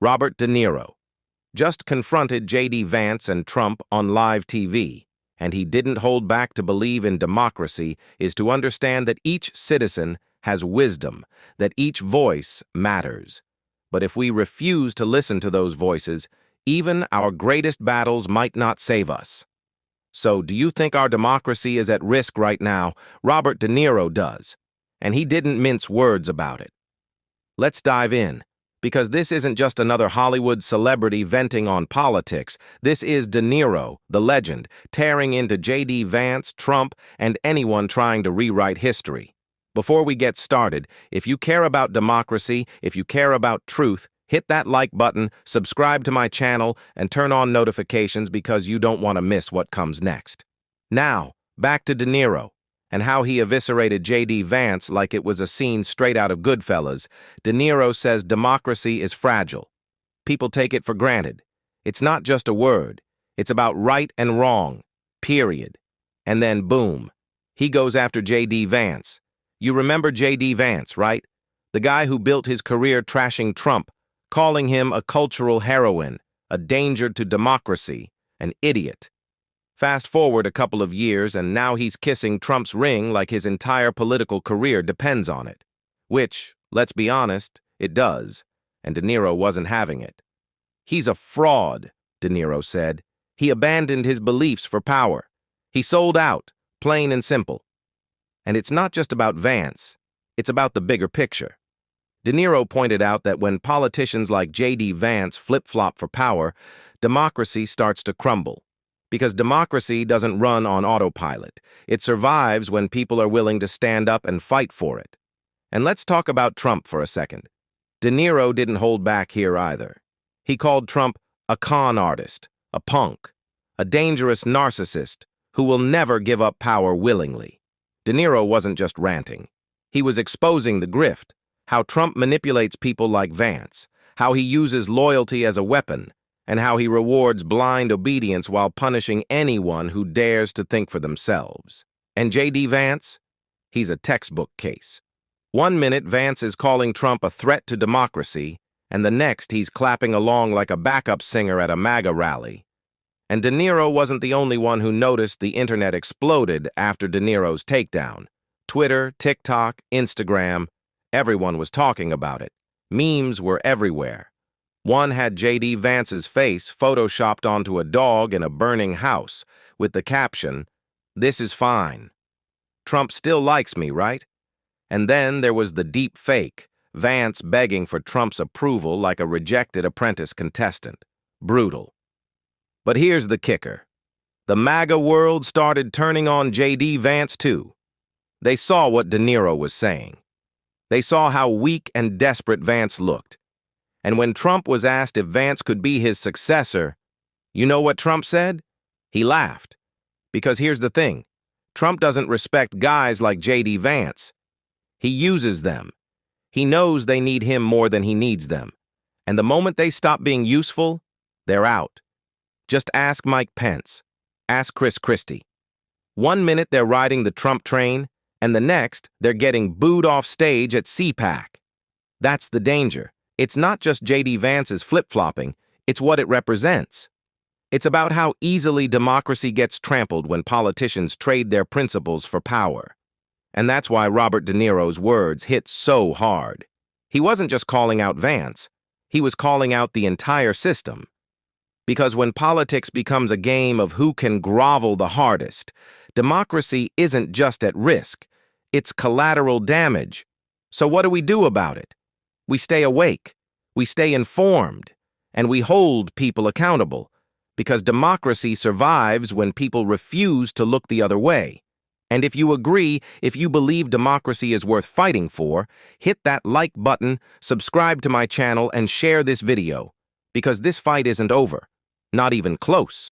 Robert De Niro, just confronted JD Vance and Trump on live TV, and he didn't hold back to believe in democracy is to understand that each citizen has wisdom, that each voice matters. But if we refuse to listen to those voices, even our greatest battles might not save us. So, do you think our democracy is at risk right now? Robert De Niro does, and he didn't mince words about it. Let's dive in, because this isn't just another Hollywood celebrity venting on politics. This is De Niro, the legend, tearing into JD Vance, Trump, and anyone trying to rewrite history. Before we get started, if you care about democracy, if you care about truth, hit that like button, subscribe to my channel, and turn on notifications because you don't want to miss what comes next. Now, back to De Niro and how he eviscerated JD Vance like it was a scene straight out of Goodfellas. De Niro says democracy is fragile. People take it for granted. It's not just a word. It's about right and wrong, period. And then boom, he goes after JD Vance. You remember JD Vance, right? The guy who built his career trashing Trump, calling him a cultural heroine, a danger to democracy, an idiot. Fast forward a couple of years, and now he's kissing Trump's ring like his entire political career depends on it. Which, let's be honest, it does, and De Niro wasn't having it. He's a fraud, De Niro said. He abandoned his beliefs for power. He sold out, plain and simple. And it's not just about Vance, it's about the bigger picture. De Niro pointed out that when politicians like JD Vance flip-flop for power, democracy starts to crumble. Because democracy doesn't run on autopilot. It survives when people are willing to stand up and fight for it. And let's talk about Trump for a second. De Niro didn't hold back here either. He called Trump a con artist, a punk, a dangerous narcissist who will never give up power willingly. De Niro wasn't just ranting. He was exposing the grift, how Trump manipulates people like Vance, how he uses loyalty as a weapon, and how he rewards blind obedience while punishing anyone who dares to think for themselves. And JD Vance? He's a textbook case. One minute, Vance is calling Trump a threat to democracy, and the next, he's clapping along like a backup singer at a MAGA rally. And De Niro wasn't the only one who noticed the internet exploded after De Niro's takedown. Twitter, TikTok, Instagram, everyone was talking about it. Memes were everywhere. One had JD Vance's face photoshopped onto a dog in a burning house with the caption, "This is fine. Trump still likes me, right?" And then there was the deep fake, Vance begging for Trump's approval like a rejected apprentice contestant. Brutal. But here's the kicker. The MAGA world started turning on JD Vance too. They saw what De Niro was saying. They saw how weak and desperate Vance looked. And when Trump was asked if Vance could be his successor, you know what Trump said? He laughed. Because here's the thing. Trump doesn't respect guys like JD Vance. He uses them. He knows they need him more than he needs them. And the moment they stop being useful, they're out. Just ask Mike Pence. Ask Chris Christie. One minute they're riding the Trump train, and the next they're getting booed off stage at CPAC. That's the danger. It's not just JD Vance's flip-flopping, it's what it represents. It's about how easily democracy gets trampled when politicians trade their principles for power. And that's why Robert De Niro's words hit so hard. He wasn't just calling out Vance, he was calling out the entire system. Because when politics becomes a game of who can grovel the hardest, democracy isn't just at risk, it's collateral damage. So what do we do about it? We stay awake, we stay informed, and we hold people accountable, because democracy survives when people refuse to look the other way. And if you agree, if you believe democracy is worth fighting for, hit that like button, subscribe to my channel, and share this video, because this fight isn't over, not even close.